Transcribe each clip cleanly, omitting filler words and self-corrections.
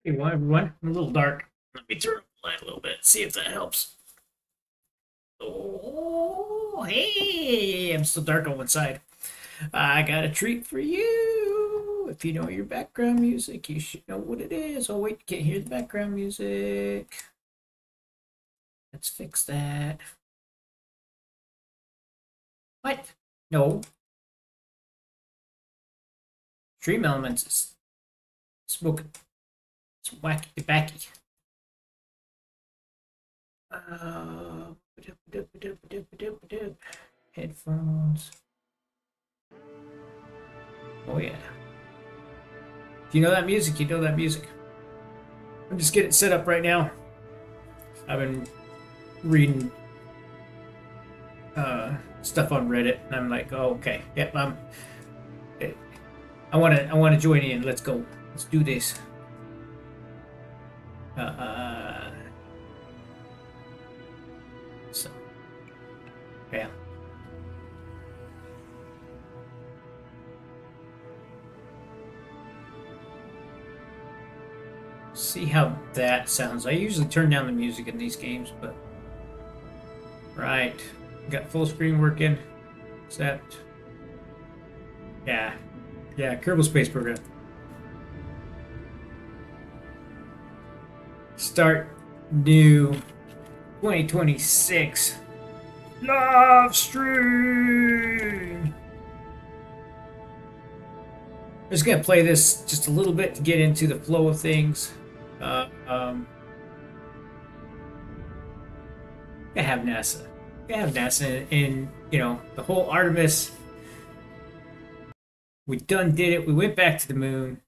Hey, well, everyone, I'm a little dark. Let me turn up the light a little bit, see if that helps. Oh, hey, I'm still dark on one side. I got a treat for you. If you know your background music, you should know what it is. Oh, wait, you can't hear the background music. Let's fix that. What? No. Stream Elements is smoking. It's wacky tobacky. Uh, Headphones. Oh, yeah. If you know that music, you know that music. I'm just getting it set up right now. I've been reading stuff on Reddit, and I'm like, oh, okay, yep, I want to join in. Let's go. Let's do this. So, yeah. See how that sounds. I usually turn down the music in these games, but right. Got full screen working. Except, yeah, Kerbal Space Program. Start new 2026 live stream. I'm just gonna play this just a little bit to get into the flow of things. I have NASA. I have NASA in, the whole Artemis. We done did it. We went back to the moon.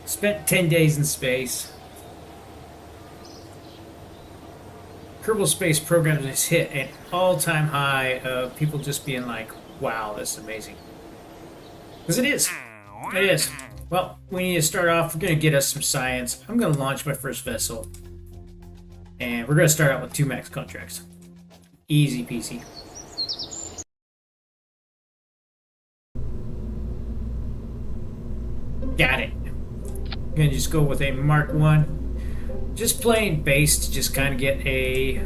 Spent 10 days in space. Kerbal Space Program has hit an all-time high of people just being like, wow, this is amazing. Because it is. It is. Well, we need to start off. We're going to get us some science. I'm going to launch my first vessel. And we're going to start out with 2 max contracts. Easy peasy. Got it. I'm going to just go with a Mark 1. Just playing base to just kind of get a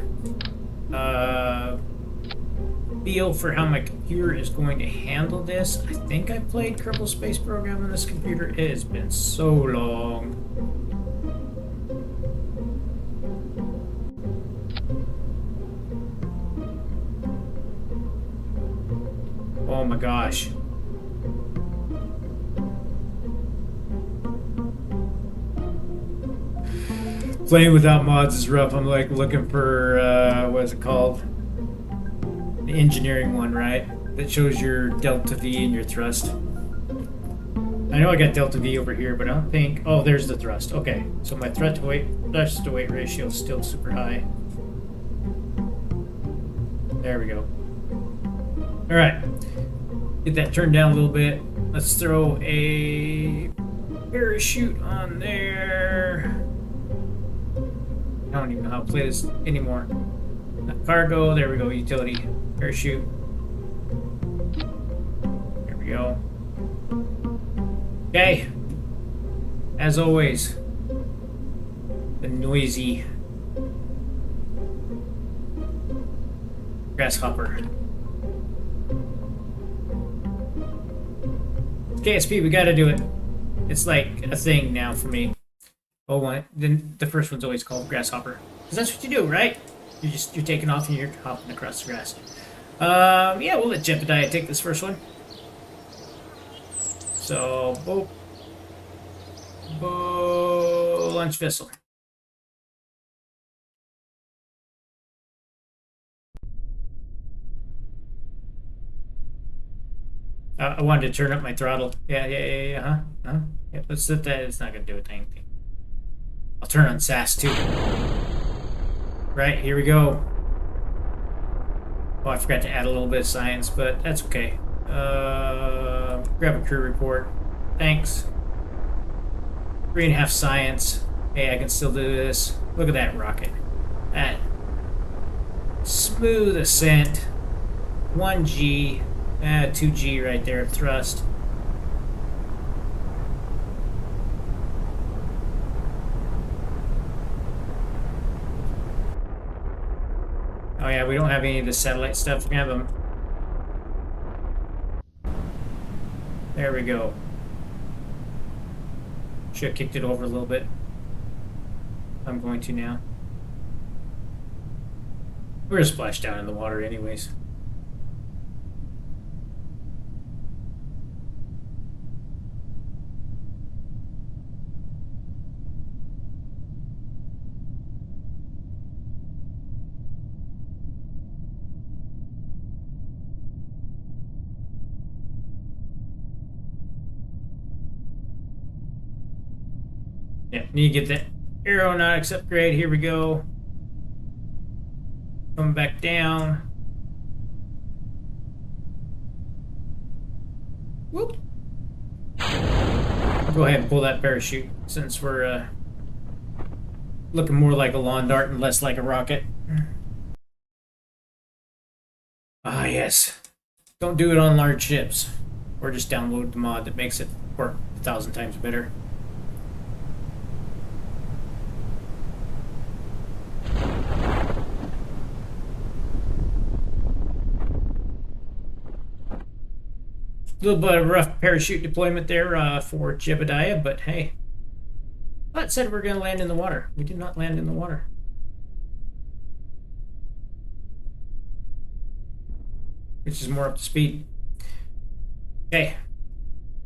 feel for how my computer is going to handle this. I think I played Kerbal Space Program on this computer. It has been so long. Oh my gosh. Playing without mods is rough. I'm like looking for what is it called? The engineering one, right? That shows your delta V and your thrust. I know I got delta V over here, but I don't think. Oh, there's the thrust. Okay, so my thrust to weight ratio is still super high. There we go. All right, get that turned down a little bit. Let's throw a parachute on there. I don't even know how to play this anymore. Cargo, there we go, utility, parachute. There we go. Okay. As always, the noisy grasshopper. KSP, we gotta do it. It's like a thing now for me. Oh, then the first one's always called grasshopper. Because that's what you do, right? You're taking off and you're hopping across the grass. Yeah, we'll let Jebediah take this first one. So, launch vessel. I wanted to turn up my throttle. Yeah, huh? Yeah, let's set that. It's not gonna do a thing. I'll turn on SAS too. Right, here we go. Oh, I forgot to add a little bit of science, but that's okay. Grab a crew report. Thanks. 3.5 science. Hey, I can still do this. Look at that rocket. That smooth ascent. 1G. 2G right there of thrust. yeah, we don't have any of the satellite stuff. We have them. There we go. Should have kicked it over a little bit. I'm going to now. We're gonna splash down in the water anyways. Yeah, need to get that aeronautics upgrade. Here we go. Coming back down. Whoop. Go ahead and pull that parachute since we're looking more like a lawn dart and less like a rocket. Ah, yes. Don't do it on large ships. Or just download the mod that makes it work 1,000 times better. A little bit of rough parachute deployment there for Jebediah, but hey. That said we're going to land in the water. We did not land in the water. Which is more up to speed. Okay.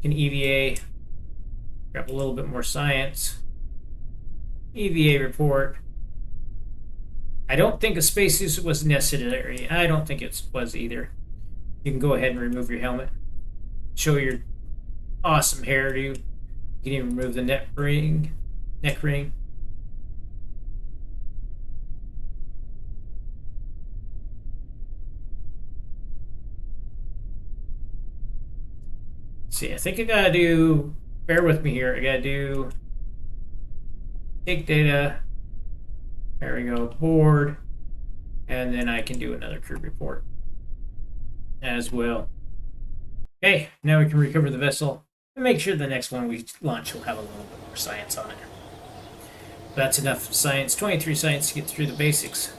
Can EVA. Grab a little bit more science. EVA report. I don't think a spacesuit was necessary. I don't think it was either. You can go ahead and remove your helmet. Show your awesome hairdo. You can even remove the neck ring. See, I think I gotta do, bear with me here, I gotta do take data, there we go, board, and then I can do another crew report as well. Okay, now we can recover the vessel and make sure the next one we launch will have a little bit more science on it. That's enough science, 23 science to get through the basics.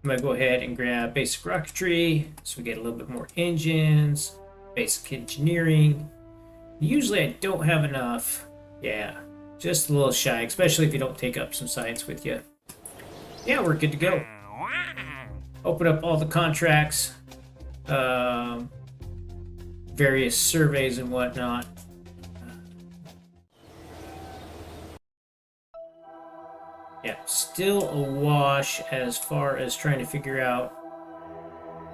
I'm going to go ahead and grab basic rocketry so we get a little bit more engines, basic engineering. Usually I don't have enough. Yeah, just a little shy, especially if you don't take up some science with you. Yeah, we're good to go. Open up all the contracts, various surveys and whatnot. Yeah, still a wash as far as trying to figure out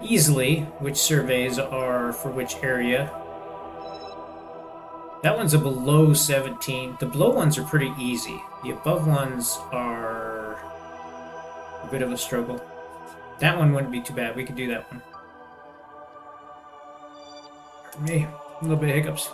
easily which surveys are for which area. That one's a below 17. The below ones are pretty easy. The above ones are a bit of a struggle. That one wouldn't be too bad. We could do that one. For me, a little bit of hiccups.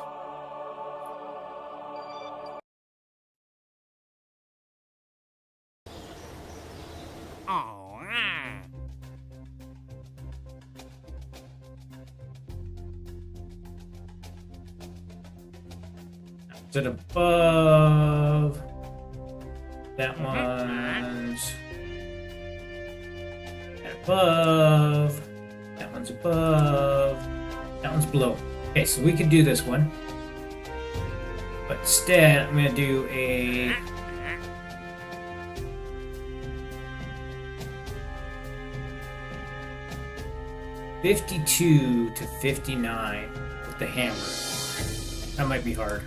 Is it above? That one's above. That one's above. That one's below. Okay, so we can do this one. But instead, I'm going to do a... $52 to $59 with the hammer. That might be hard.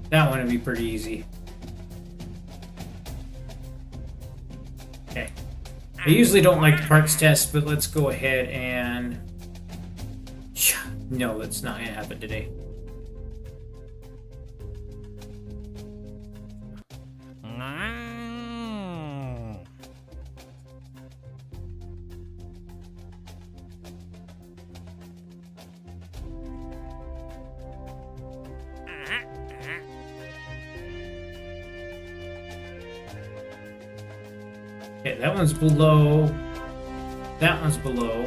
That one would be pretty easy. Okay. I usually don't like the parts test, but let's go ahead and... No, that's not going to happen today. Okay, that one's below. That one's below.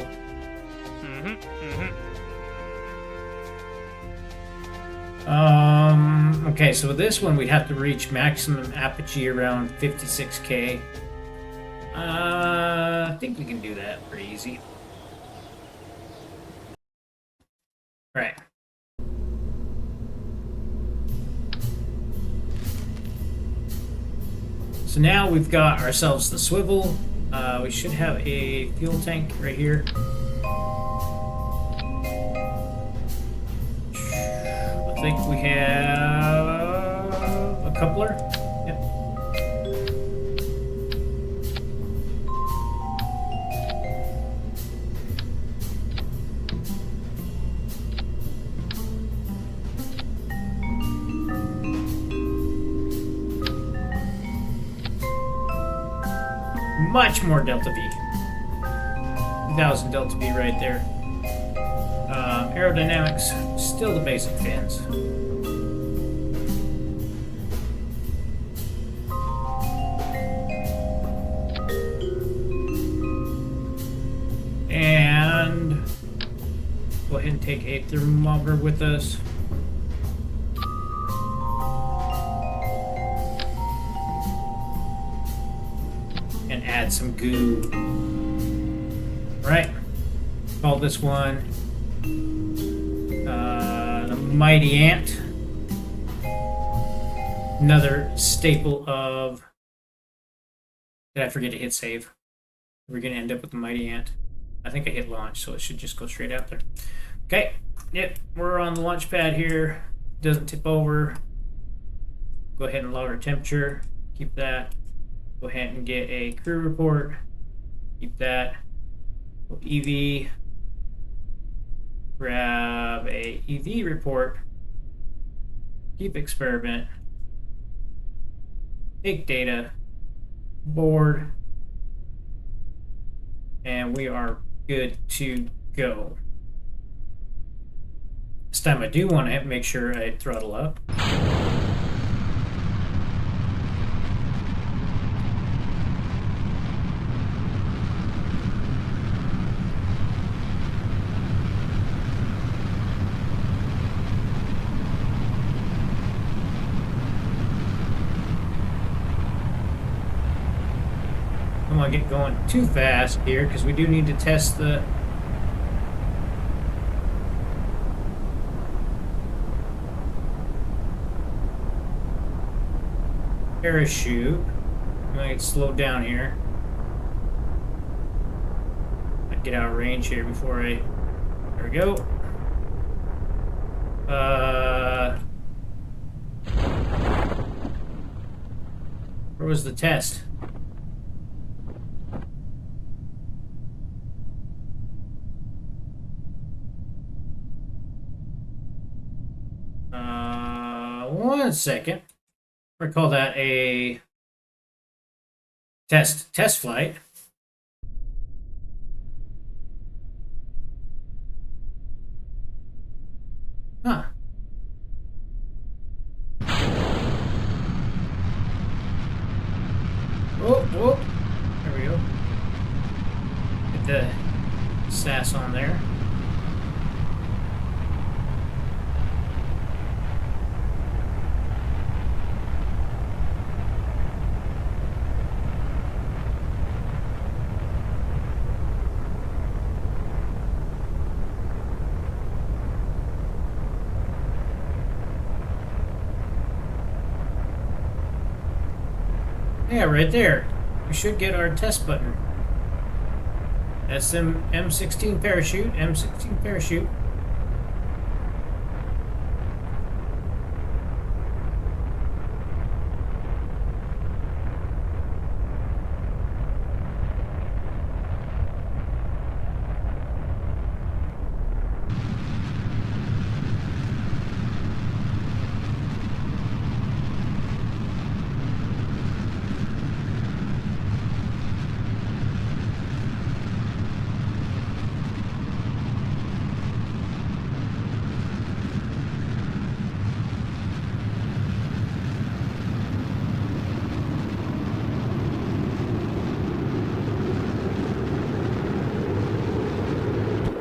Okay, so with this one, we'd have to reach maximum apogee around 56K. I think we can do that pretty easy. Right. So now we've got ourselves the swivel. We should have a fuel tank right here. I think we have a coupler. Yep. Much more delta V. 2000 delta V right there. Aerodynamics, still the basic fins. And go ahead and take a thermometer with us. And add some goo. Right? Call this one the Mighty Ant. Another staple of. Did I forget to hit save? We're gonna end up with the Mighty Ant. I think I hit launch, so it should just go straight out there. Okay, yep, we're on the launch pad here. Doesn't tip over. Go ahead and log our temperature. Keep that. Go ahead and get a crew report. Keep that. EV. Grab a EV report. Keep experiment. Take data. Board. And we are good to go. This time I do want to make sure I throttle up. I don't want to get going too fast here because we do need to test the parachute. I'm going to get slowed down here. I'd get out of range here before I... There we go. Where was the test? One second. We're gonna call that a test flight. Huh. Oh, there we go. Get the SAS on there. Yeah, right there. We should get our test button. That's the M16 parachute. M16 parachute.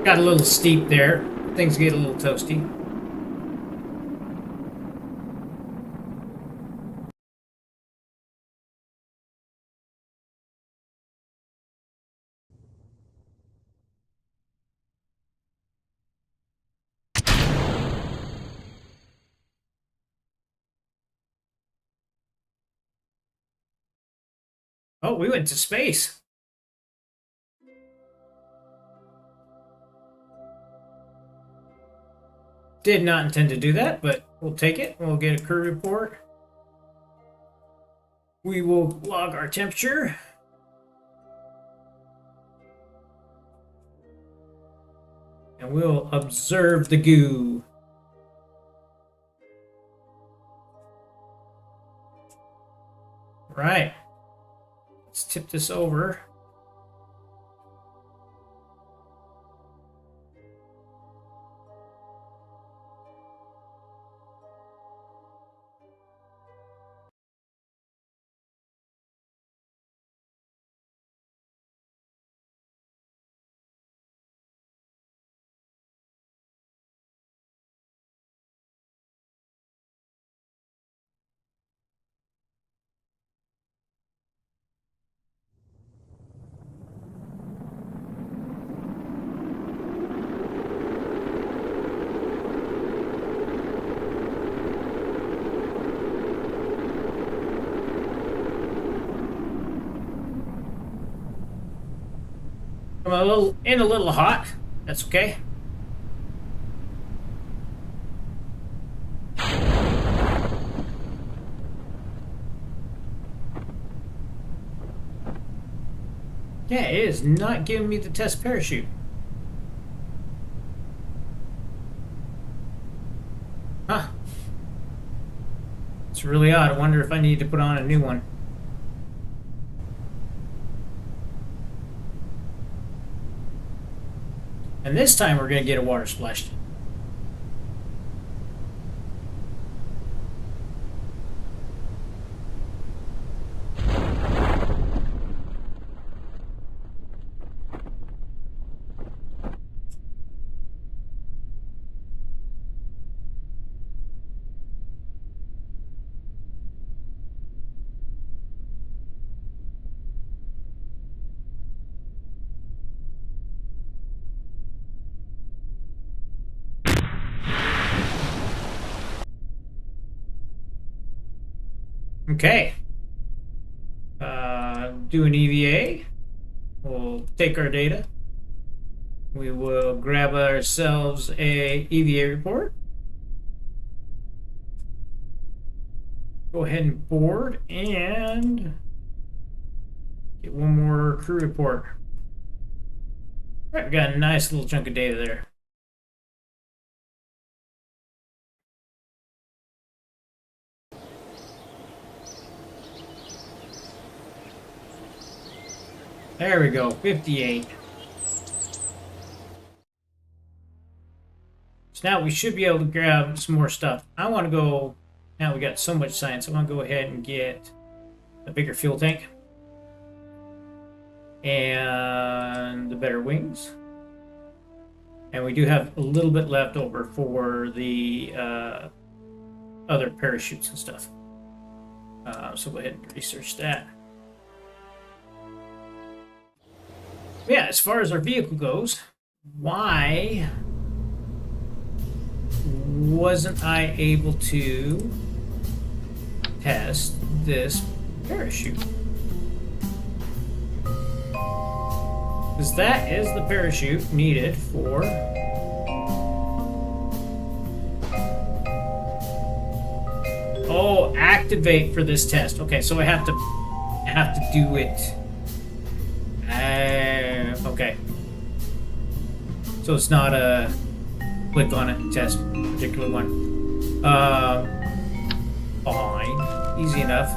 Got a little steep there. Things get a little toasty. Oh, we went to space. Did not intend to do that, but we'll take it. We'll get a crew report. We will log our temperature. And we'll observe the goo. Right. Let's tip this over. I'm a little hot. That's okay. Yeah, it is not giving me the test parachute. Huh. It's really odd. I wonder if I need to put on a new one. And this time we're going to get a water splash. Okay. Do an EVA. We'll take our data. We will grab ourselves a EVA report. Go ahead and board and get one more crew report. All right, we got a nice little chunk of data there. There we go, 58. So now we should be able to grab some more stuff. I want to go, now we got so much science, I want to go ahead and get a bigger fuel tank. And the better wings. And we do have a little bit left over for the other parachutes and stuff. So go ahead and research that. Yeah, as far as our vehicle goes, why wasn't I able to test this parachute? Because that is the parachute needed for activate for this test. Okay, so I have to do it. Okay. So it's not a click on it test particular one. Fine. Easy enough.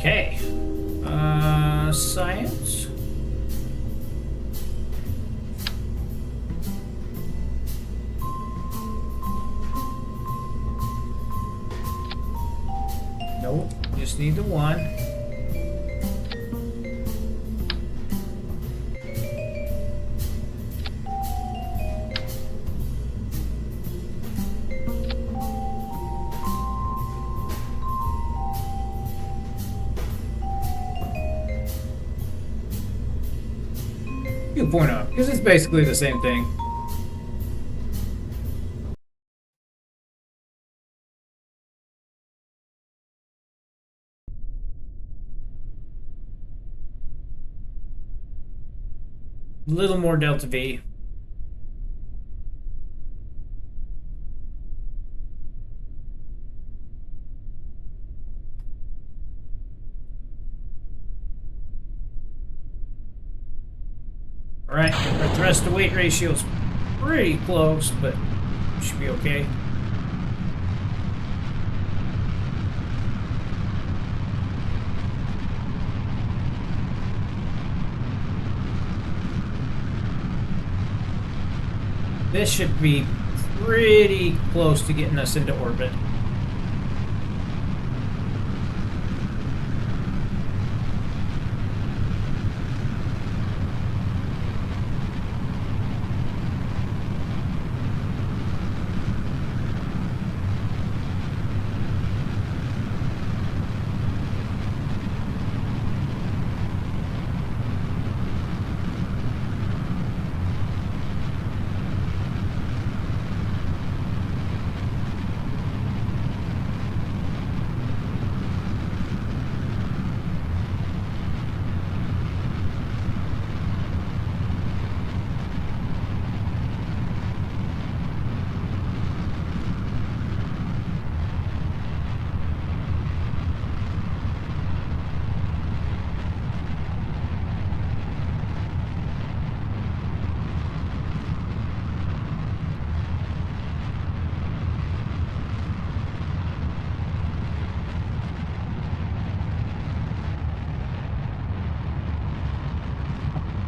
Okay. Science. Nope, just need the one. You point out, because it's basically the same thing. A little more delta V. Alright, our thrust to weight ratio is pretty close, but should be okay. This should be pretty close to getting us into orbit.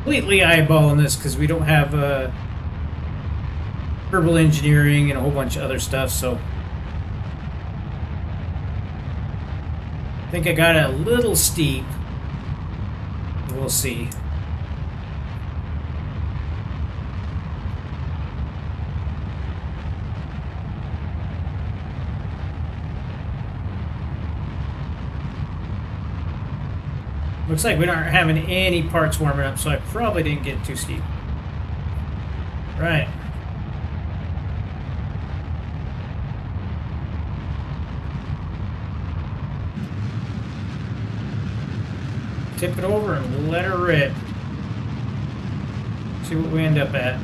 Completely eyeballing this because we don't have Kerbal engineering and a whole bunch of other stuff, so I think I got it a little steep. We'll see. Looks like we aren't having any parts warming up, so I probably didn't get too steep. Right. Tip it over and let her rip. See what we end up at.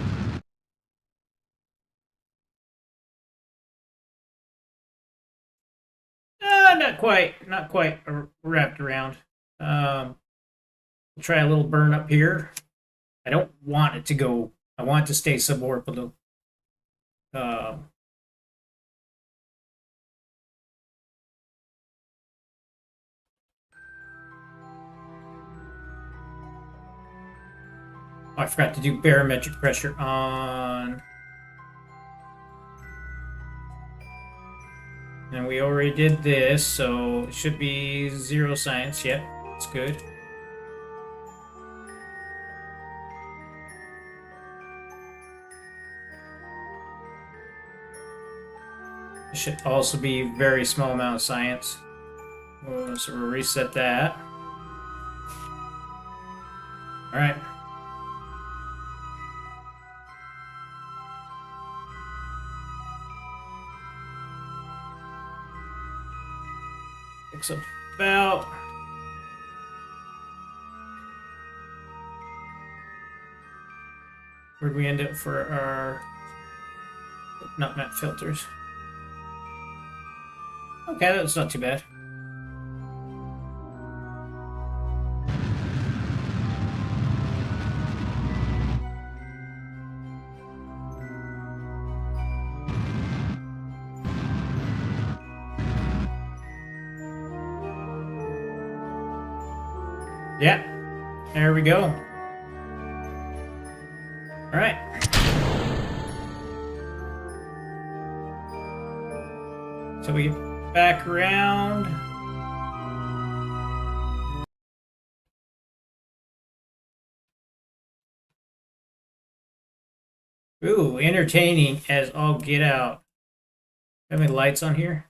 Not quite wrapped around. We'll try a little burn up here. I don't want it to go. I want it to stay suborbital. I forgot to do barometric pressure on. And we already did this, so it should be 0 science. Yep, it's good. It should also be very small amount of science. So we'll reset that. All right. Looks about. Where'd we end up for our not map filters? Okay, that's not too bad. Yeah, there we go. All right. So we get back around. Ooh, entertaining as all get out. Have any lights on here?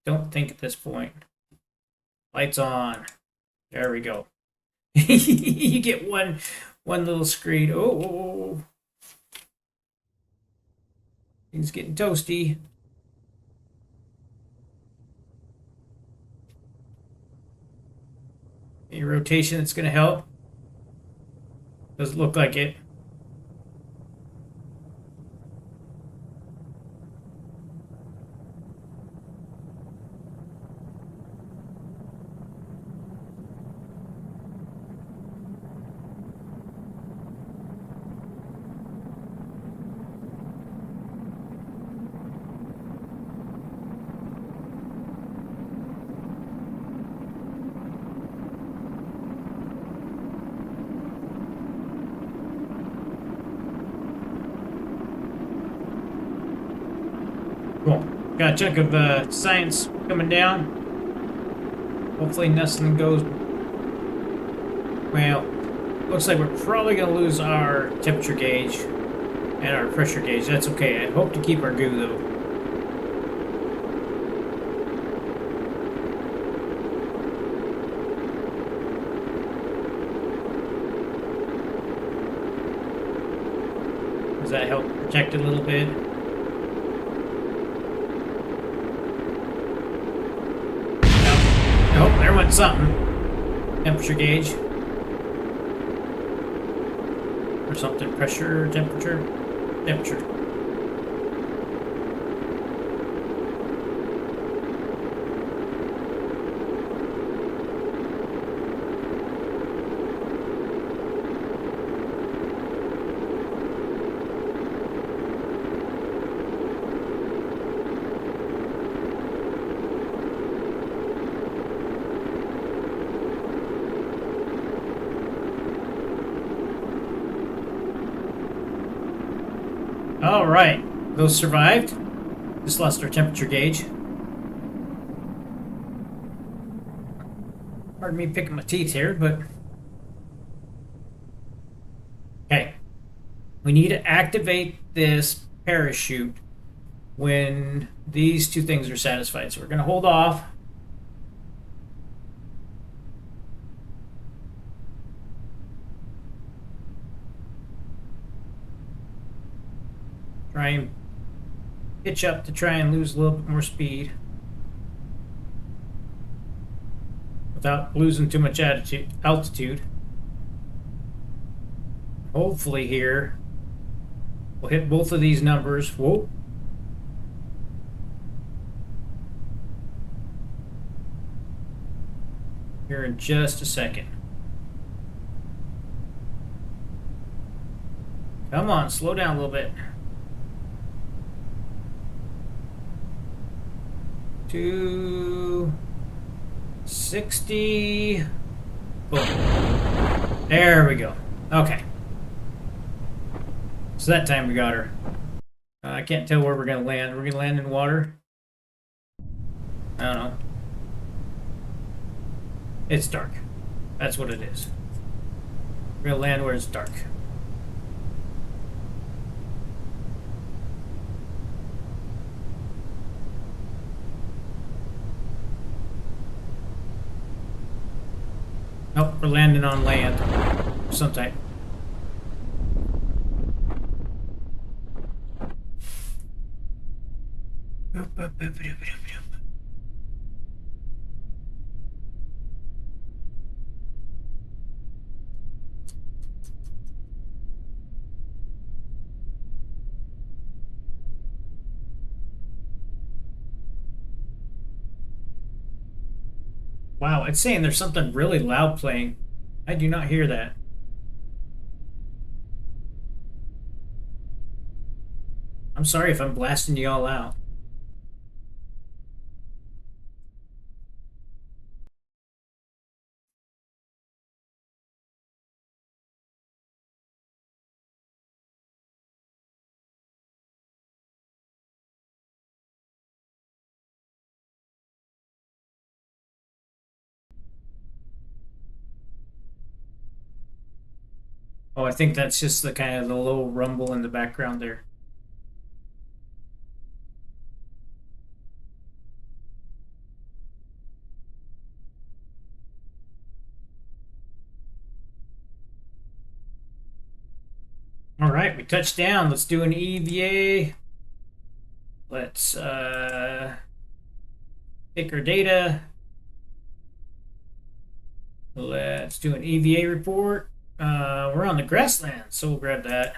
Don't think at this point. Lights on. There we go. You get one little screen. Oh, things getting toasty. Any rotation that's gonna help. Doesn't look like it. Cool. Got a chunk of science coming down. Hopefully nothing goes. Well, looks like we're probably going to lose our temperature gauge and our pressure gauge. That's okay. I hope to keep our goo, though. Does that help protect it a little bit? Oh, there went something. Temperature gauge. Or something. Pressure, temperature. Temperature. All right, those survived. Just lost our temperature gauge. Pardon me picking my teeth here, but okay. We need to activate this parachute when these two things are satisfied. So we're going to hold off. Try and pitch up to try and lose a little bit more speed without losing too much altitude. Hopefully here we'll hit both of these numbers. Whoa. Here in just a second. Come on, slow down a little bit. 260. Boom. There we go. Okay. So that time we got her. I can't tell where we're going to land. We're going to land in water. I don't know. It's dark. That's what it is. We're going to land where it's dark. Nope, we're landing on land. Some type. Wow, it's saying there's something really loud playing. I do not hear that. I'm sorry if I'm blasting you all out. Oh, I think that's just the kind of the low rumble in the background there. All right, we touched down. Let's do an EVA. Let's take our data. Let's do an EVA report. We're on the grassland, so we'll grab that.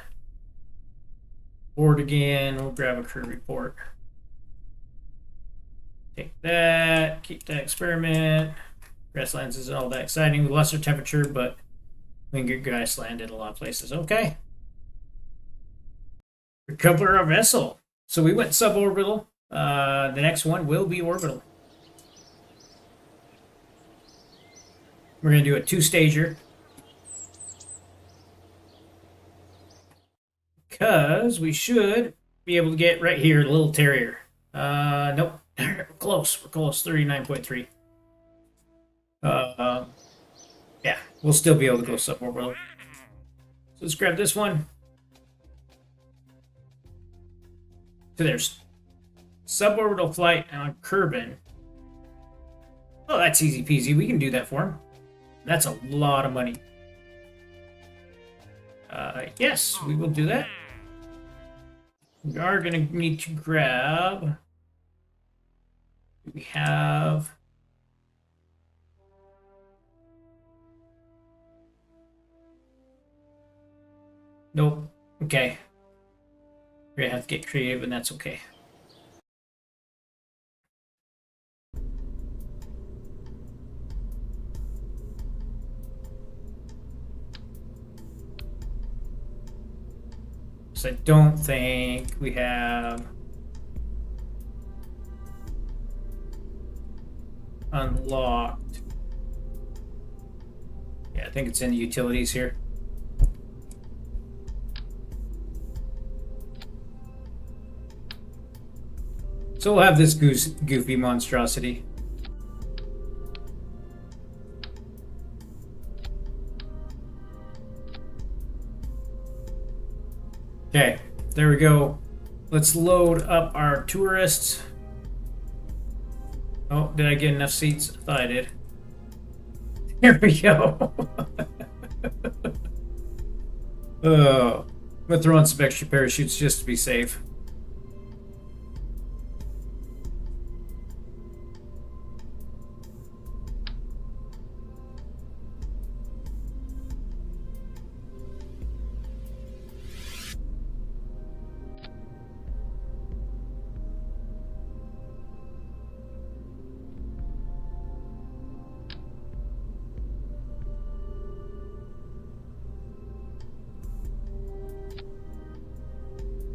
Board again. We'll grab a crew report. Take that. Keep that experiment. Grasslands isn't all that exciting. We lost our temperature, but we can get grassland in a lot of places. Okay. Recover our vessel. So we went suborbital. The next one will be orbital. We're going to do a two-stager. Because we should be able to get right here, little terrier. Nope. We're close. We're close. 39.3. Yeah, we'll still be able to go suborbital. So let's grab this one. So there's suborbital flight on Kerbal. Oh, that's easy peasy. We can do that for him. That's a lot of money. Yes, we will do that. We are going to need to grab... We have... Nope. Okay. We're going to have to get creative, and that's okay. So I don't think we have unlocked. Yeah, I think it's in the utilities here. So we'll have this goofy monstrosity. Okay, there we go. Let's load up our tourists. Oh, did I get enough seats? I thought I did. Here we go. Oh, I'm gonna throw on some extra parachutes just to be safe.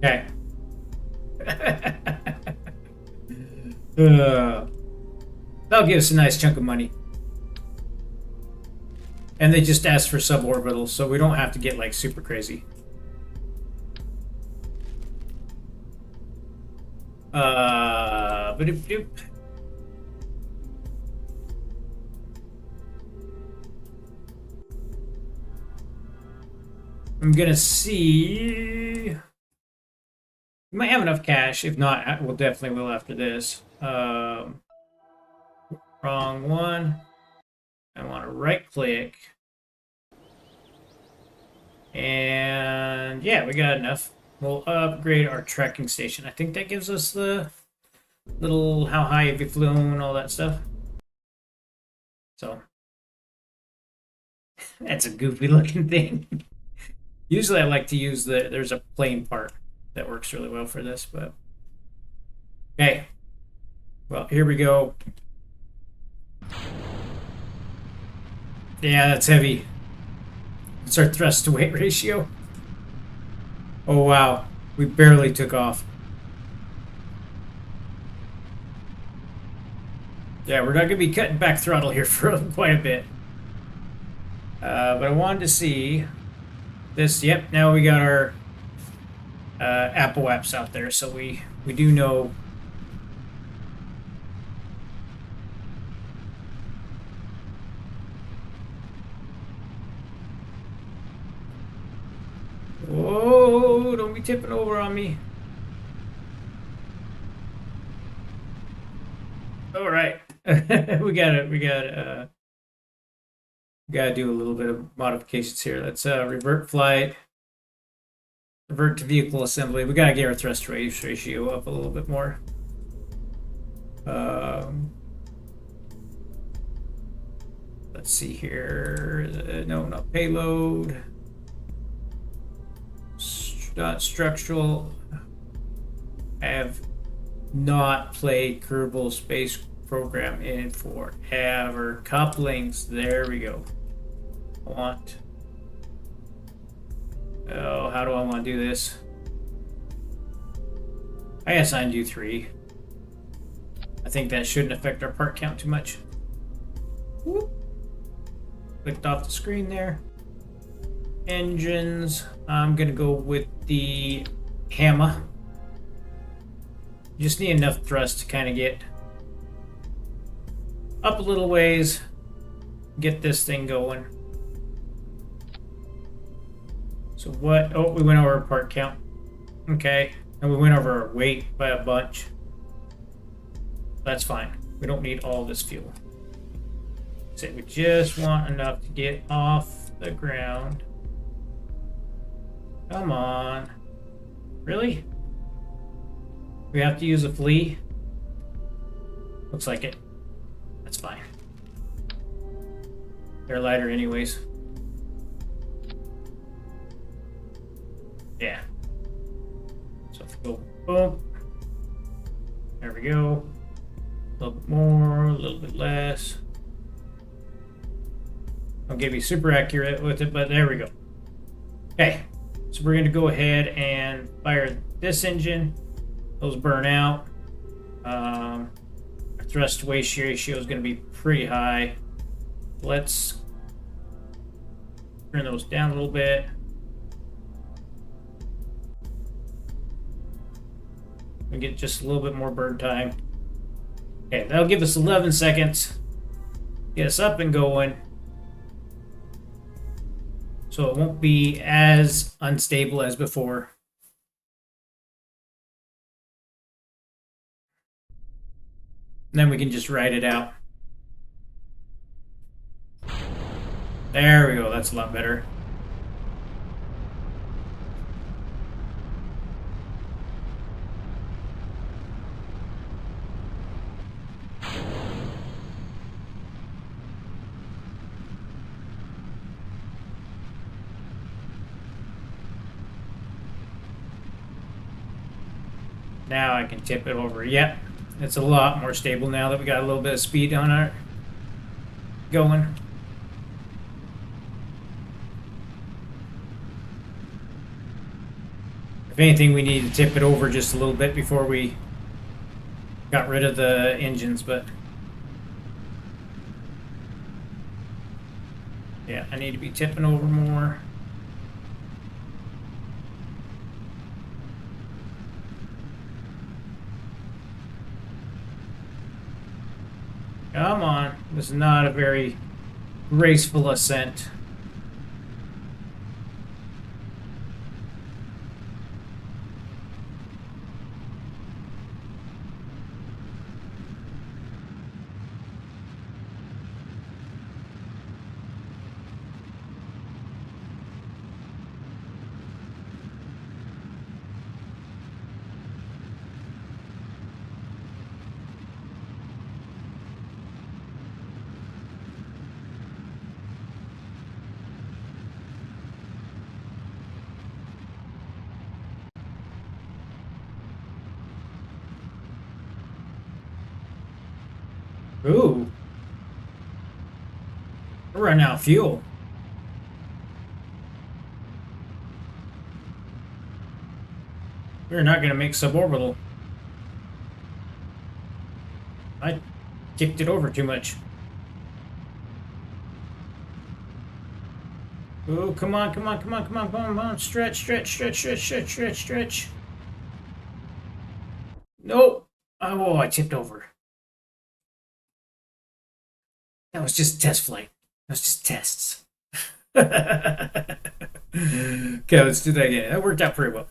Okay. That'll give us a nice chunk of money. And they just asked for suborbital, so we don't have to get like super crazy. Ba-doop-doop. I'm gonna see. We might have enough cash. If not, we'll definitely will after this. Wrong one. I want to right click. And yeah, we got enough. We'll upgrade our tracking station. I think that gives us the little how high have you flown, all that stuff. So that's a goofy looking thing. Usually I like to use there's a plane part that works really well for this, but okay. Well, here we go. Yeah, that's heavy. It's our thrust to weight ratio. Oh wow, we barely took off. Yeah, we're not gonna be cutting back throttle here for quite a bit. But I wanted to see this. Yep, now we got our Apple apps out there, so we do know. tipping over on me. All right. we gotta do a little bit of modifications here. Let's revert flight. Revert to vehicle assembly. We gotta get our thrust ratio up a little bit more. Let's see here. No, not payload. Not structural. I have not played Kerbal Space Program in forever. Couplings. There we go. I want. Oh, how do I want to do this? I guess I can do 3. I think that shouldn't affect our part count too much. Whoop. Clicked off the screen there. Engines. I'm gonna go with the hammer. Just need enough thrust to kind of get up a little ways, get this thing going. So what? Oh, we went over our part count. Okay, and we went over our weight by a bunch. That's fine. We don't need all this fuel. So we just want enough to get off the ground. Come on. Really? We have to use a flea? Looks like it. That's fine. They're lighter anyways. Yeah. So if we go boom. There we go. A little bit more, a little bit less. Don't get me super accurate with it, but there we go. Okay. So we're going to go ahead and fire this engine. Those burn out. Our thrust to weight ratio is going to be pretty high. Let's turn those down a little bit. We get just a little bit more burn time. Okay, that'll give us 11 seconds. Get us up and going. So it won't be as unstable as before. And then we can just write it out. There we go, that's a lot better. Now I can tip it over. Yep, it's a lot more stable now that we got a little bit of speed on our going. If anything, we need to tip it over just a little bit before we got rid of the engines, but yeah, I need to be tipping over more. Come on. This is not a very graceful ascent. Ooh. We're running out of fuel. We're not going to make suborbital. I kicked it over too much. Oh, come on, come on, come on, come on, come on. Stretch, stretch, stretch, stretch, stretch, stretch, stretch. Nope. Oh, I tipped over. That was just test flight. That was just tests. Okay, let's do that again. That worked out pretty well.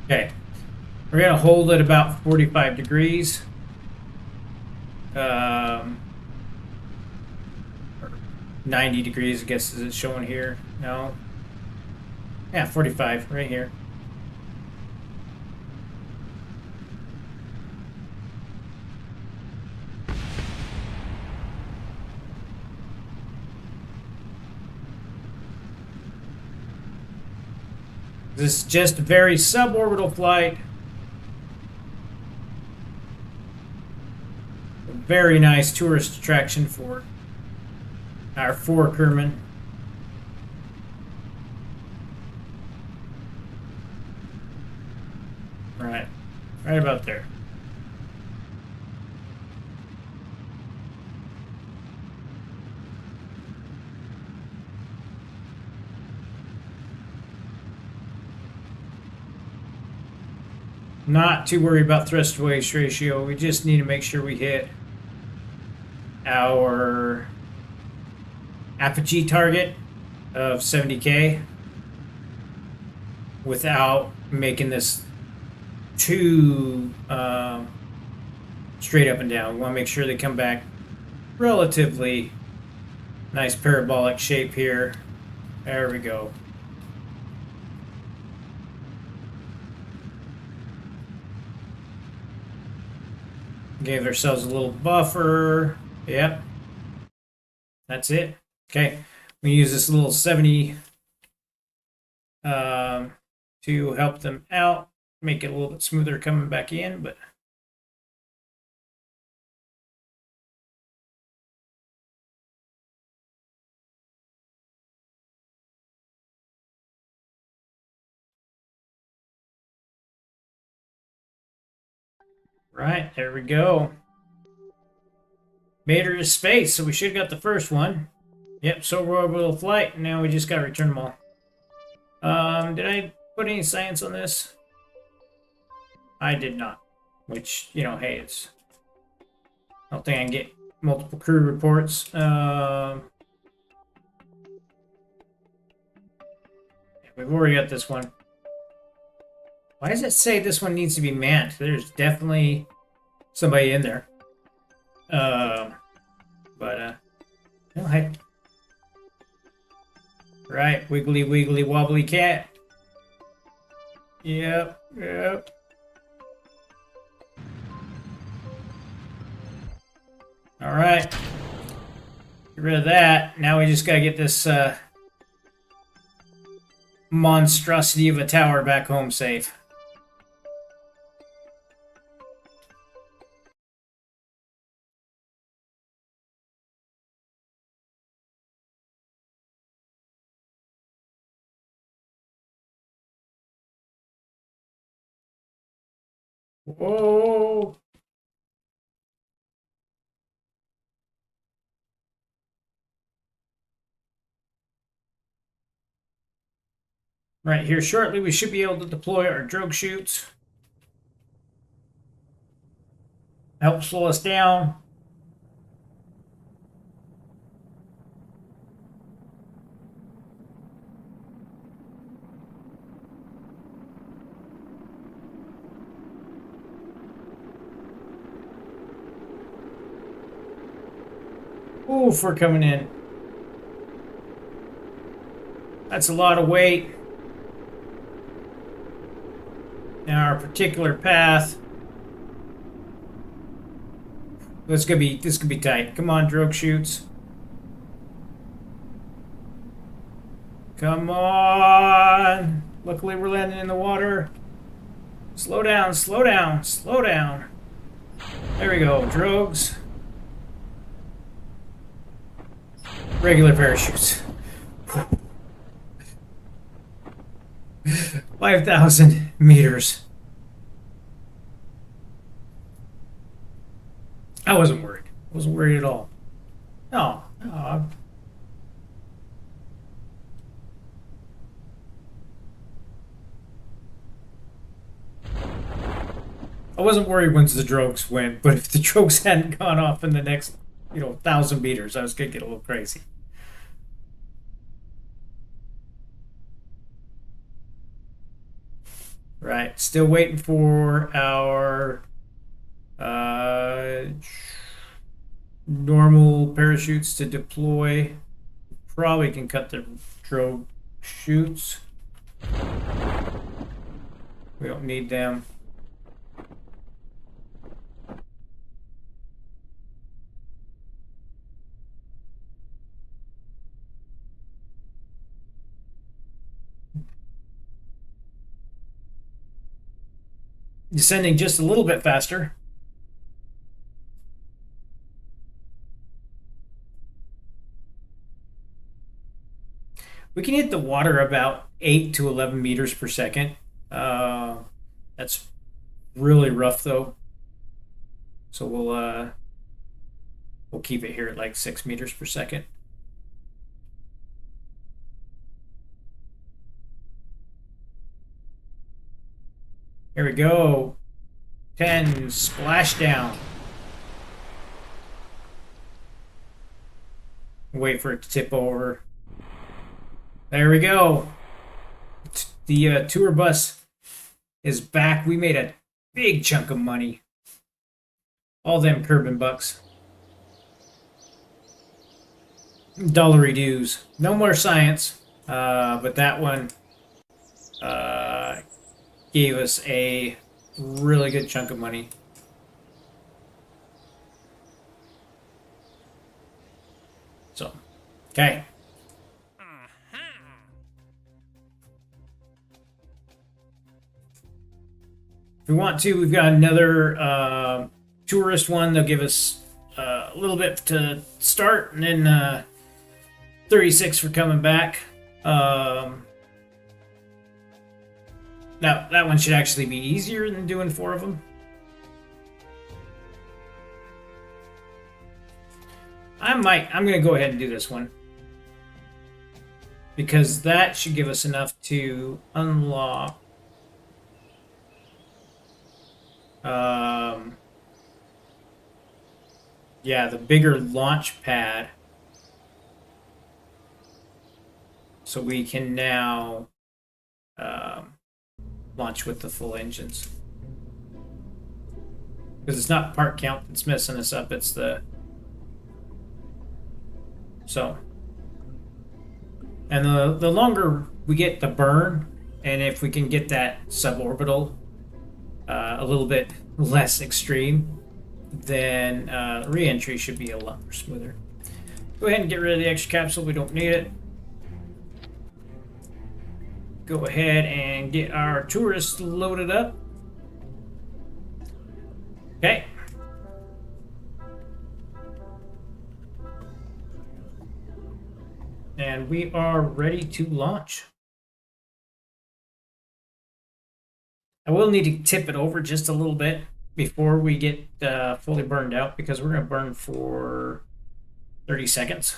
Okay, we're gonna hold it about 45 degrees. Or 90 degrees, I guess, is it showing here? No. Yeah, 45 right here. This is just a very suborbital flight. A very nice tourist attraction for our four crewmen. Right about there. Not too worried about thrust to waist ratio. We just need to make sure we hit our apogee target of 70K without making this too straight up and down. We want to make sure they come back relatively nice parabolic shape here. There we go. Gave ourselves a little buffer. Yep. That's it. Okay. We use this little 70 to help them out, make it a little bit smoother coming back in, but right, there we go. Made her to space, so we should have got the first one. Yep, suborbital flight, and now we just gotta return them all. Did I put any science on this? I did not. Which, you know, hey, it's... I don't think I can get multiple crew reports. We've already got this one. Why does it say this one needs to be manned? There's definitely somebody in there. Oh, hey. Right, wiggly, wiggly, wobbly cat. Yep. All right. Get rid of that. Now we just gotta get this monstrosity of a tower back home safe. Whoa! Right here shortly, we should be able to deploy our drogue chutes. Help slow us down. Oof, we're coming in. That's a lot of weight. Now our particular path. This could be tight. Come on, drogue chutes. Come on. Luckily we're landing in the water. Slow down, slow down, slow down. There we go, drogues. Regular parachutes. 5,000 meters. I wasn't worried. I wasn't worried at all. No. I wasn't worried once the drogues went, but if the drogues hadn't gone off in the next, 1,000 meters, I was gonna get a little crazy. Right, still waiting for our normal parachutes to deploy. Probably can cut the drogue chutes. We don't need them. Descending just a little bit faster. We can hit the water about 8 to 11 meters per second. That's really rough though. So we'll keep it here at like 6 meters per second. Here we go. 10, splashdown. Wait for it to tip over. There we go. The tour bus is back. We made a big chunk of money. All them Kerbal bucks. Dollary dues. No more science. But that one gave us a really good chunk of money. So, okay. If we want to, we've got another tourist one. They'll give us a little bit to start, and then 36 for coming back. Now, that one should actually be easier than doing 4 of them. I'm going to go ahead and do this one. Because that should give us enough to unlock yeah, the bigger launch pad. So we can now launch with the full engines. Because it's not part count that's messing us up, it's the... So. And the longer we get the burn, and if we can get that suborbital a little bit less extreme, then re-entry should be a lot more smoother. Go ahead and get rid of the extra capsule, we don't need it. Go ahead and get our tourists loaded up. Okay. And we are ready to launch. I will need to tip it over just a little bit before we get fully burned out, because we're going to burn for 30 seconds.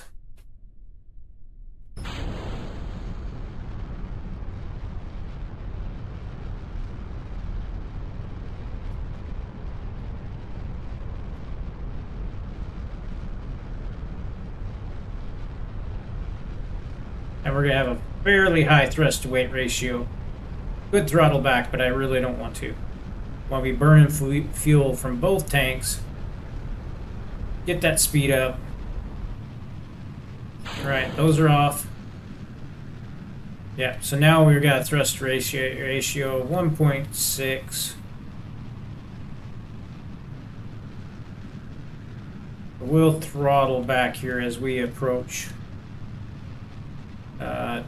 And we're going to have a fairly high thrust to weight ratio. Good throttle back, but I really don't want to. Want to be burning fuel from both tanks. Get that speed up. Alright, those are off. Yeah, so now we've got a thrust ratio of 1.6. We'll throttle back here as we approach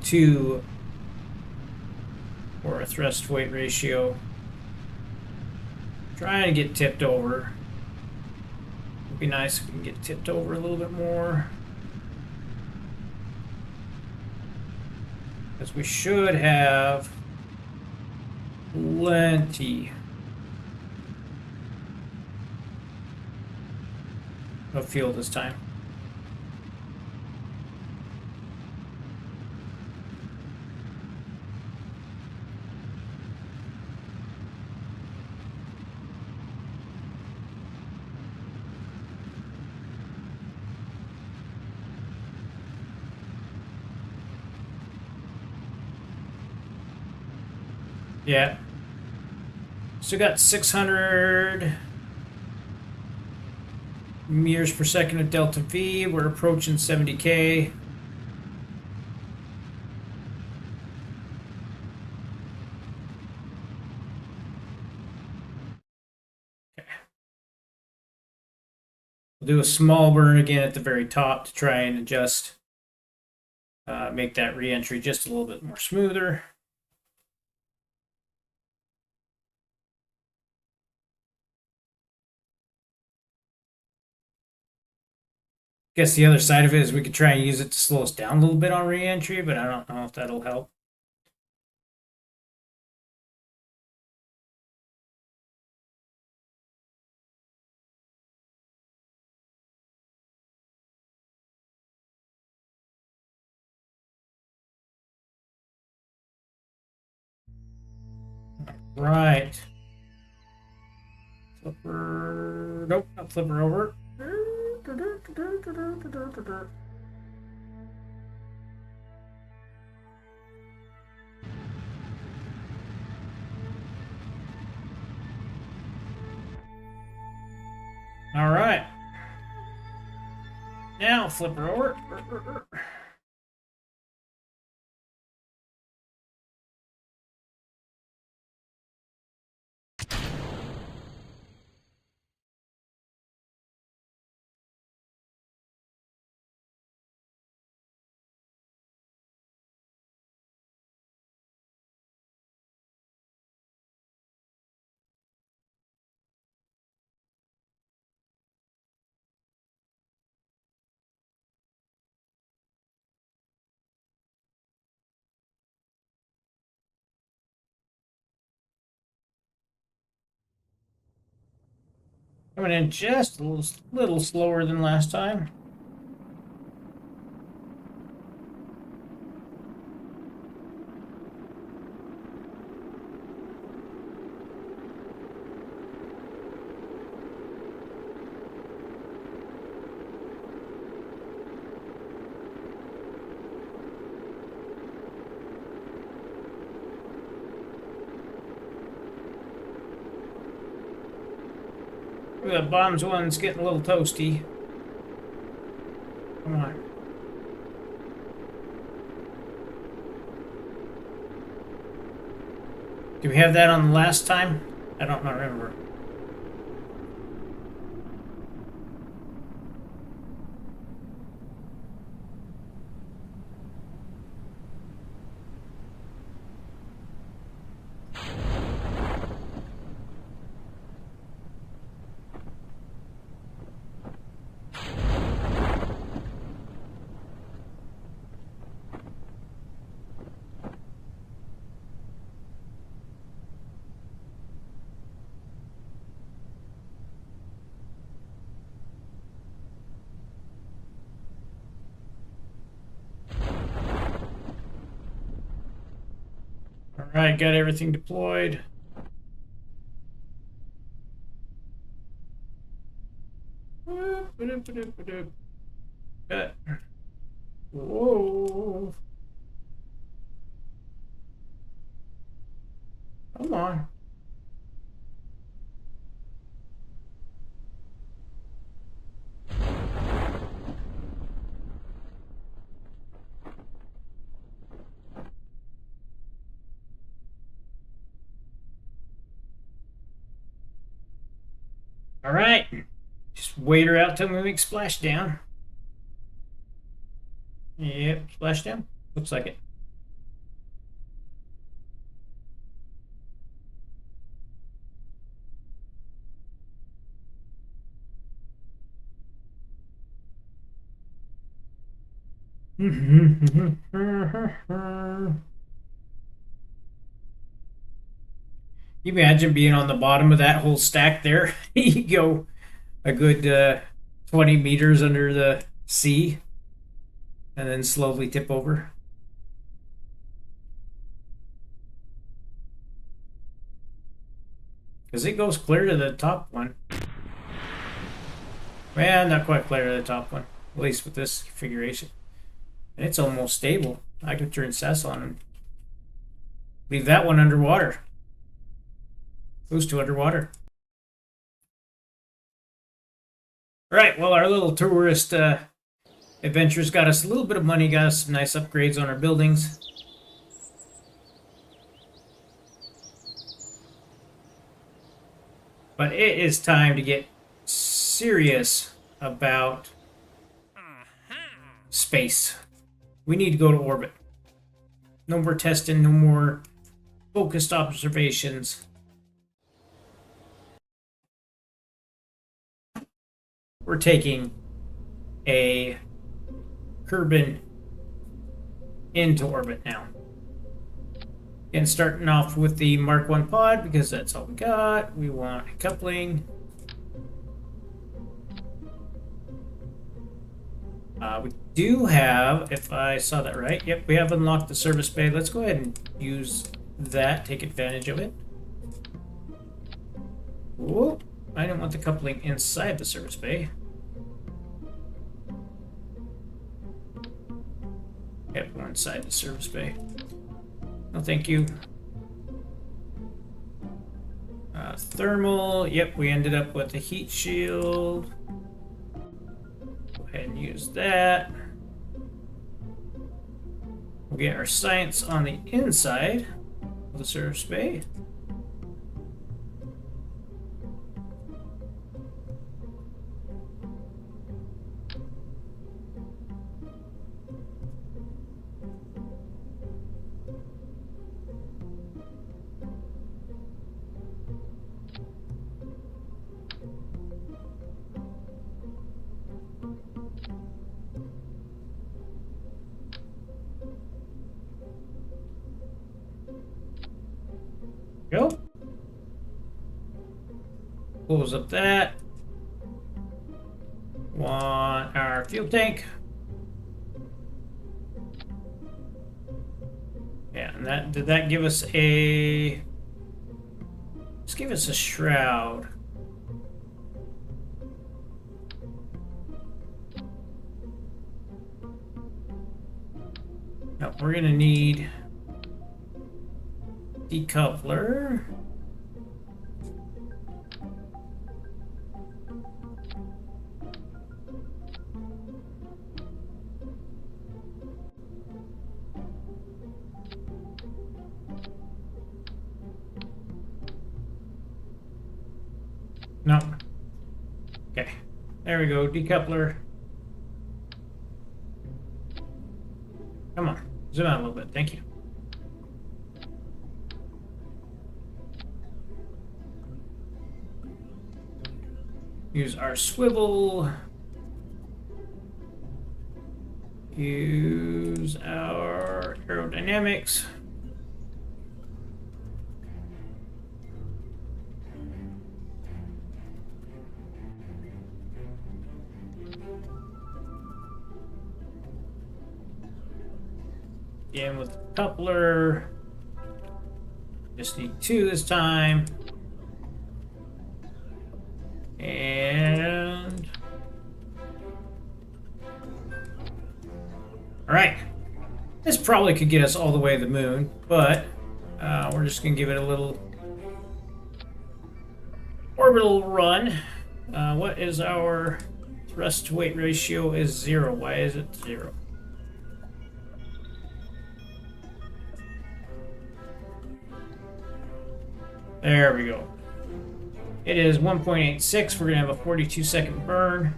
2 for a thrust weight ratio. Trying to get tipped over. It'd be nice if we can get tipped over a little bit more. Because we should have plenty of fuel this time. Yeah. Still got 600 meters per second of delta V. We're approaching 70K. We'll do a small burn again at the very top to try and adjust, make that re-entry just a little bit more smoother. Guess the other side of it is we could try and use it to slow us down a little bit on re-entry, but I don't know if that'll help. Right. Flipper. Nope, not flipper over. All right. Now flipper over. Coming in just a little slower than last time. The bottom's one's getting a little toasty. Come on. Do we have that on the last time? I don't remember. All right, got everything deployed. Got. Whoa. Come on. All right. Just wait her out till we make splashdown. Yep, splashdown. Looks like it. You imagine being on the bottom of that whole stack there? You go a good 20 meters under the sea and then slowly tip over. Because it goes clear to the top one. Well, not quite clear to the top one, at least with this configuration. And it's almost stable. I could turn SAS on and leave that one underwater. Who's to underwater? All right, well, our little tourist adventures got us a little bit of money, got us some nice upgrades on our buildings. But it is time to get serious about space. We need to go to orbit. No more testing, no more focused observations. We're taking a Kerbal into orbit now. And starting off with the Mark 1 pod because that's all we got. We want a coupling. We do have, if I saw that right, yep, we have unlocked the service bay. Let's go ahead and use that, take advantage of it. Whoa, I don't want the coupling inside the service bay. Yep, go inside the service bay. No, thank you. Thermal, yep, we ended up with a heat shield. Go ahead and use that. We'll get our science on the inside of the service bay. Go. Close up that. Want our fuel tank. Yeah, and that did that give us a... Let's give us a shroud. No, we're gonna need decoupler. No. Okay. There we go. Decoupler. Come on. Zoom out a little bit. Thank you. Use our swivel. Use our aerodynamics. Again with the coupler. Just need 2 this time. And all right, this probably could get us all the way to the moon, but we're just gonna give it a little orbital run. What is our thrust to weight ratio? Is 0. Why is it 0? There we go. It is 1.86. We're going to have a 42-second burn,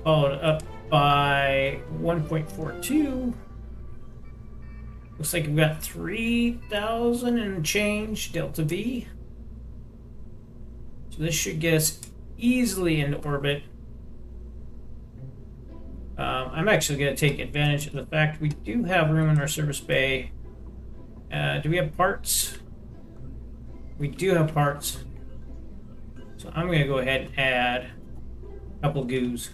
followed up by 1.42. Looks like we've got 3,000 and change delta V. So this should get us easily into orbit. I'm actually going to take advantage of the fact we do have room in our service bay. Do we have parts? We do have parts. So I'm going to go ahead and add a couple goos.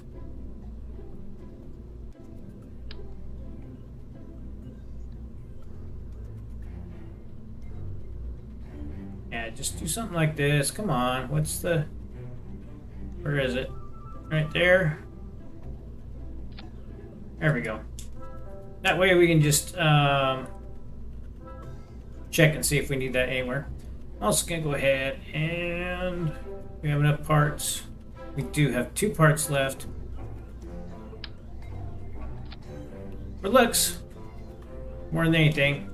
Yeah, just do something like this. Come on. What's the... Where is it? Right there. There we go. That way we can just check and see if we need that anywhere. Also gonna go ahead and we have enough parts. We do have 2 parts left. For looks, more than anything.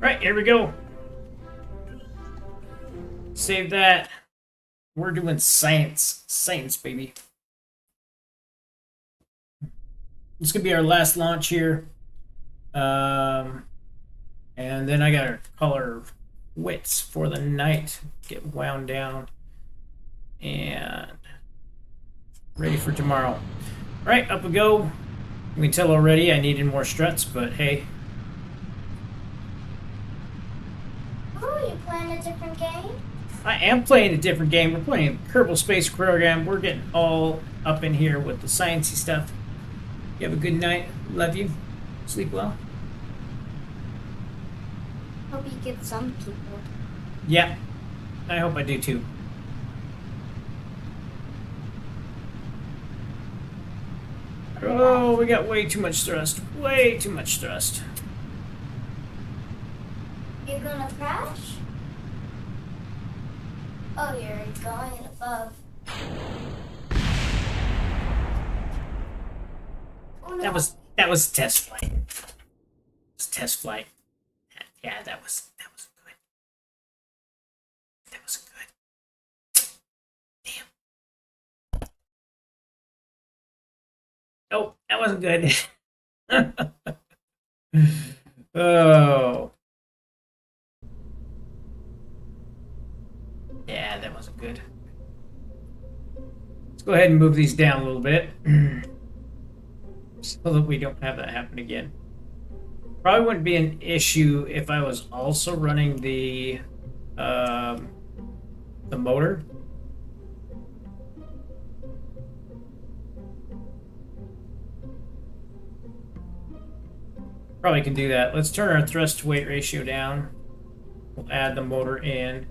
Right, here we go. Save that. We're doing science. Science, baby. This could be our last launch here. And then I gotta call our wits for the night. Get wound down. And ready for tomorrow. All right, up we go. You can tell already I needed more struts, but hey. Oh, you playing a different game? I am playing a different game. We're playing Kerbal Space Program. We're getting all up in here with the sciencey stuff. You have a good night. Love you. Sleep well. Hope you get some people. Yeah, I hope I do too. Oh, we got way too much thrust. Way too much thrust. You're gonna crash? Oh, you're going above. Oh, no. That was test flight. It was test flight. Yeah, that was good. That was good. Damn. Nope, that wasn't good. Oh. Yeah, that wasn't good. Let's go ahead and move these down a little bit so that we don't have that happen again. Probably wouldn't be an issue if I was also running the motor. Probably can do that. Let's turn our thrust to weight ratio down. We'll add the motor in.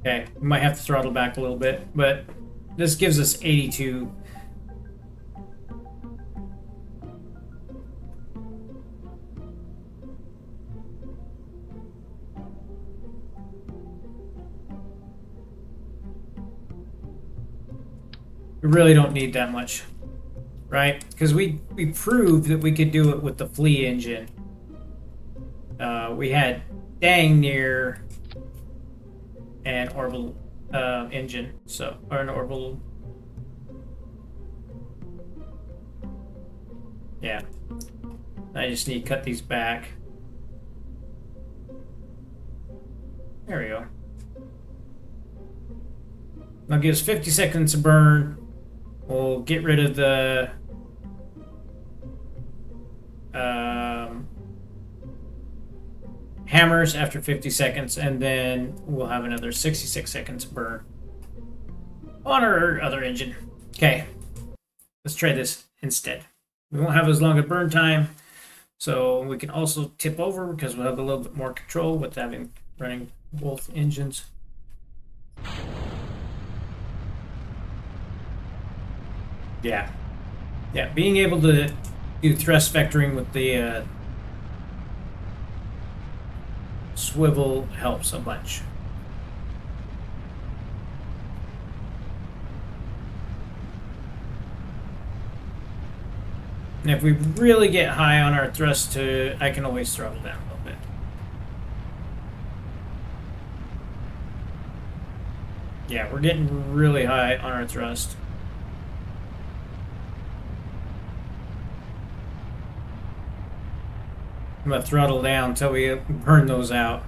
Okay, we might have to throttle back a little bit, but this gives us 82. We really don't need that much, right? Because we proved that we could do it with the flea engine. We had dang near an orbital engine, so or an orbital. Yeah, I just need to cut these back. There we go. Now give us 50 seconds to burn. We'll get rid of the hammers after 50 seconds, and then we'll have another 66 seconds burn on our other engine. Okay, let's try this instead. We won't have as long a burn time, so we can also tip over because we'll have a little bit more control with running both engines. Yeah, being able to do thrust vectoring with the swivel helps a bunch. And if we really get high on our thrust, I can always throttle down a little bit. Yeah, we're getting really high on our thrust. I'm gonna throttle down until we burn those out.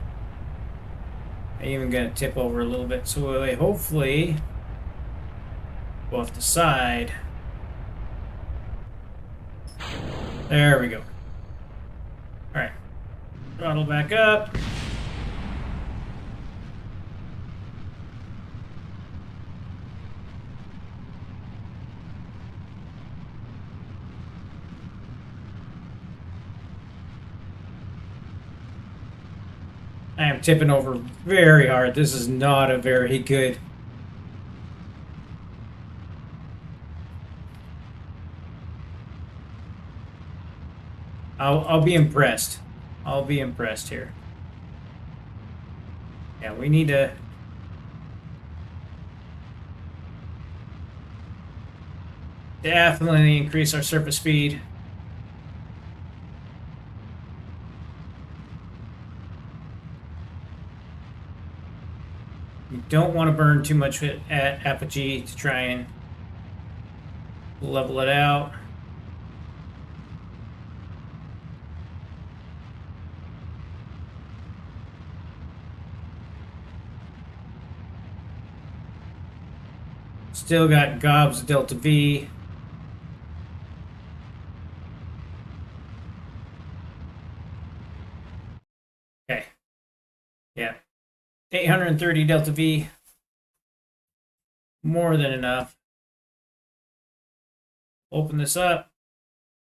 I'm even gonna tip over a little bit so we hopefully go off the side. There we go. All right, throttle back up. I am tipping over very hard. This is not a very good. I'll be impressed. I'll be impressed here. Yeah, we need to. Definitely increase our surface speed. You don't want to burn too much at apogee to try and level it out. Still got gobs of delta V. Okay. Yeah. 830 delta V. More than enough. Open this up.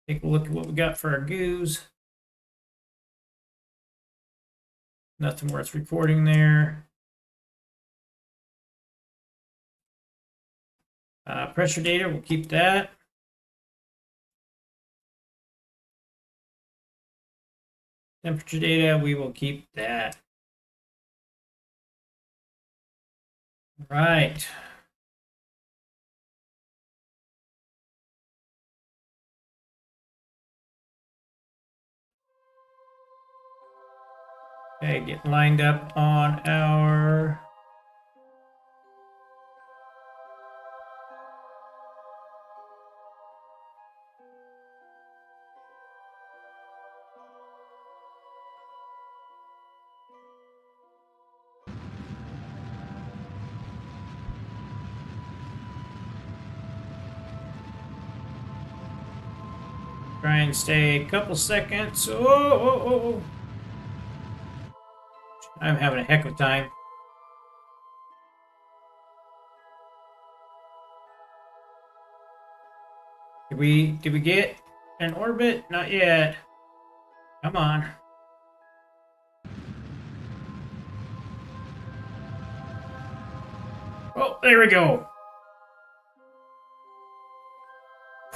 Take a look at what we got for our goos. Nothing worth recording there. Pressure data, we'll keep that. Temperature data, we will keep that. Right. Okay, get lined up on our try and stay a couple seconds. Oh. I'm having a heck of a time. Did we get an orbit? Not yet. Come on. Oh, there we go.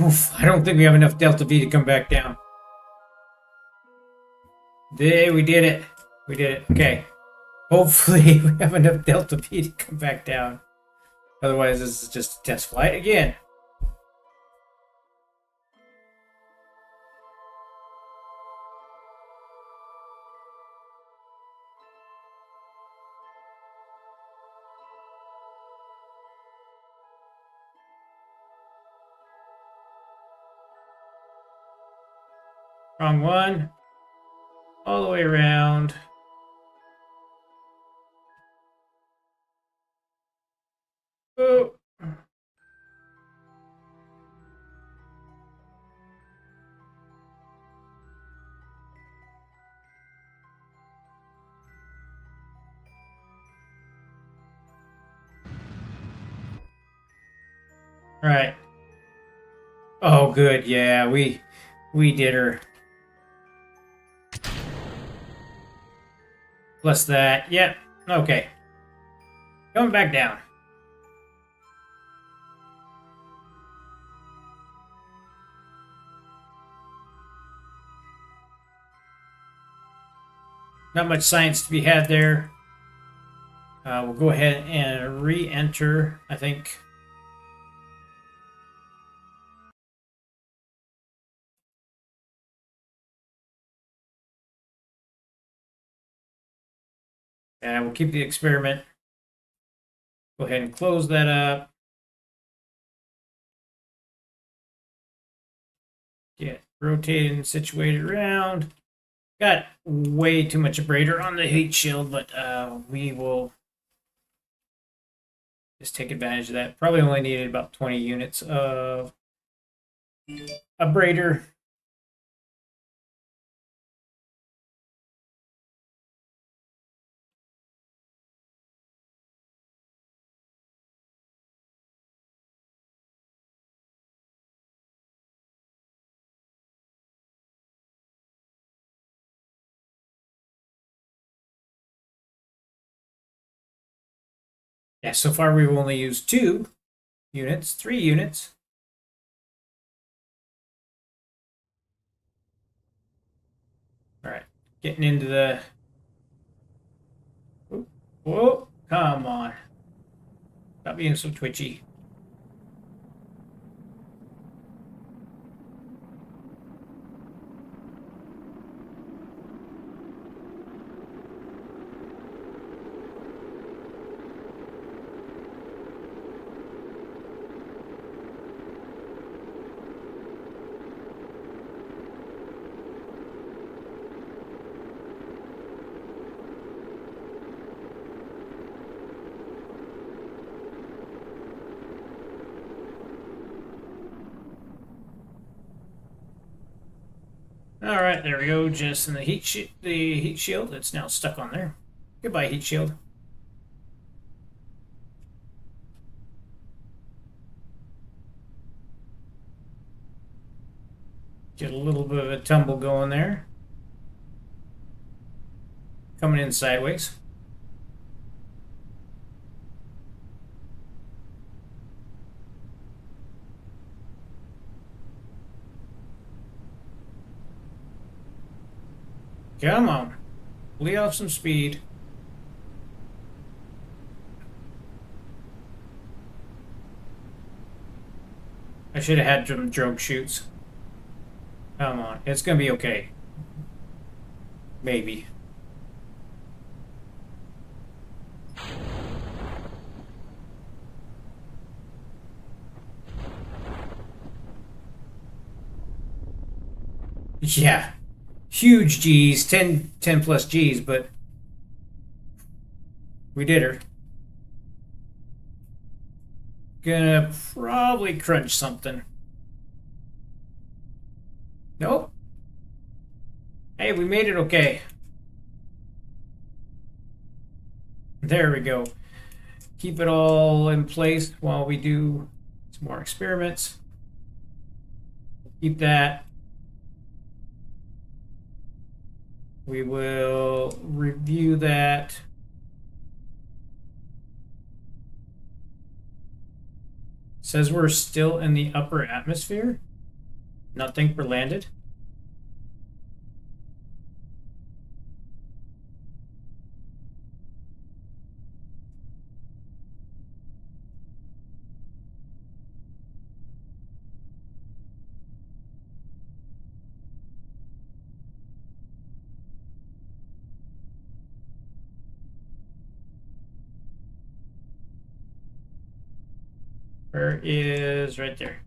Oof, I don't think we have enough delta V to come back down. There, we did it. We did it. Okay. Hopefully we have enough delta V to come back down. Otherwise, this is just a test flight again. Wrong one. All the way around. Oh. Right. Oh, good. Yeah, we did her. Plus that. Yep. Okay. Coming back down. Not much science to be had there. We'll go ahead and re-enter, I think. And we'll keep the experiment. Go ahead and close that up. Get rotated and situated around. Got way too much abrader on the heat shield, but we will just take advantage of that. Probably only needed about 20 units of abrader. Yeah, so far we've only used 2 units, 3 units. All right, getting into the. Whoa, come on. Stop being so twitchy. All right, there we go. Just in the heat shield. It's now stuck on there. Goodbye, heat shield. Get a little bit of a tumble going there. Coming in sideways. Come on. Lay off some speed. I should have had some drogue chutes. Come on. It's going to be okay. Maybe. Yeah. Huge G's, 10 plus G's, but we did her. Gonna probably crunch something. Nope. Hey, we made it okay. There we go. Keep it all in place while we do some more experiments. Keep that. We will review that. Says we're still in the upper atmosphere. Nothing for landed. Where is right there?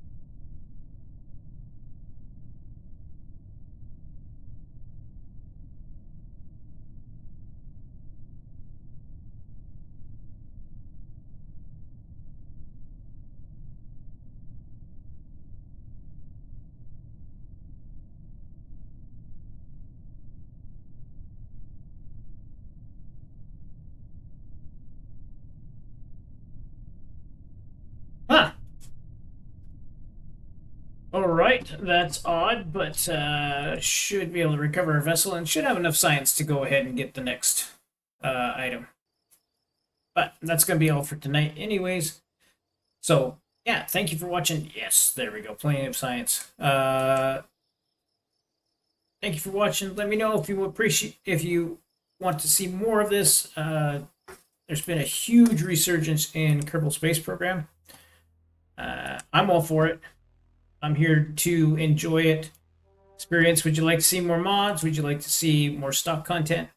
Huh. All right, that's odd, but should be able to recover our vessel and should have enough science to go ahead and get the next item. But that's going to be all for tonight anyways. So, yeah, thank you for watching. Yes, there we go. Plenty of science. Thank you for watching. Let me know if you want to see more of this. There's been a huge resurgence in Kerbal Space Program. I'm all for it. I'm here to enjoy it. Experience. Would you like to see more mods? Would you like to see more stock content?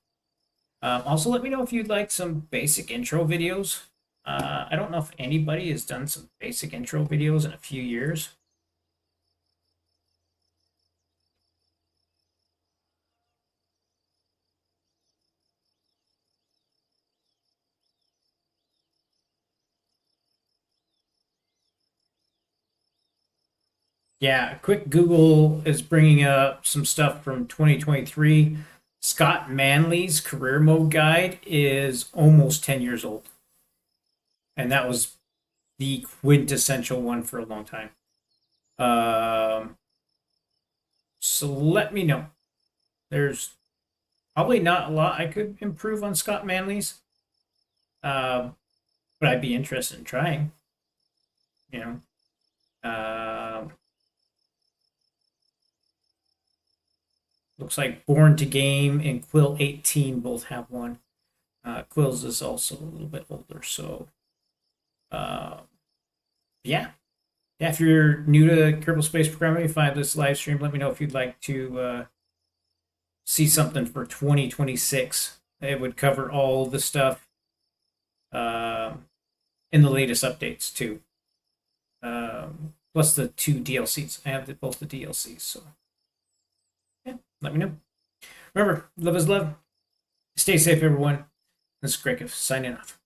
Also, let me know if you'd like some basic intro videos. I don't know if anybody has done some basic intro videos in a few years. Yeah, a quick Google is bringing up some stuff from 2023. Scott Manley's career mode guide is almost 10 years old. And that was the quintessential one for a long time. So let me know. There's probably not a lot I could improve on Scott Manley's. but I'd be interested in trying. You know, looks like Born to Game and Quill 18 both have one. Quills is also a little bit older, so yeah. Yeah, if you're new to Kerbal Space Programming, you find this live stream, let me know if you'd like to see something for 2026. It would cover all the stuff in the latest updates too. Plus the 2 DLCs. I have both the DLCs, so yeah, let me know. Remember, love is love. Stay safe, everyone. This is Greg signing off.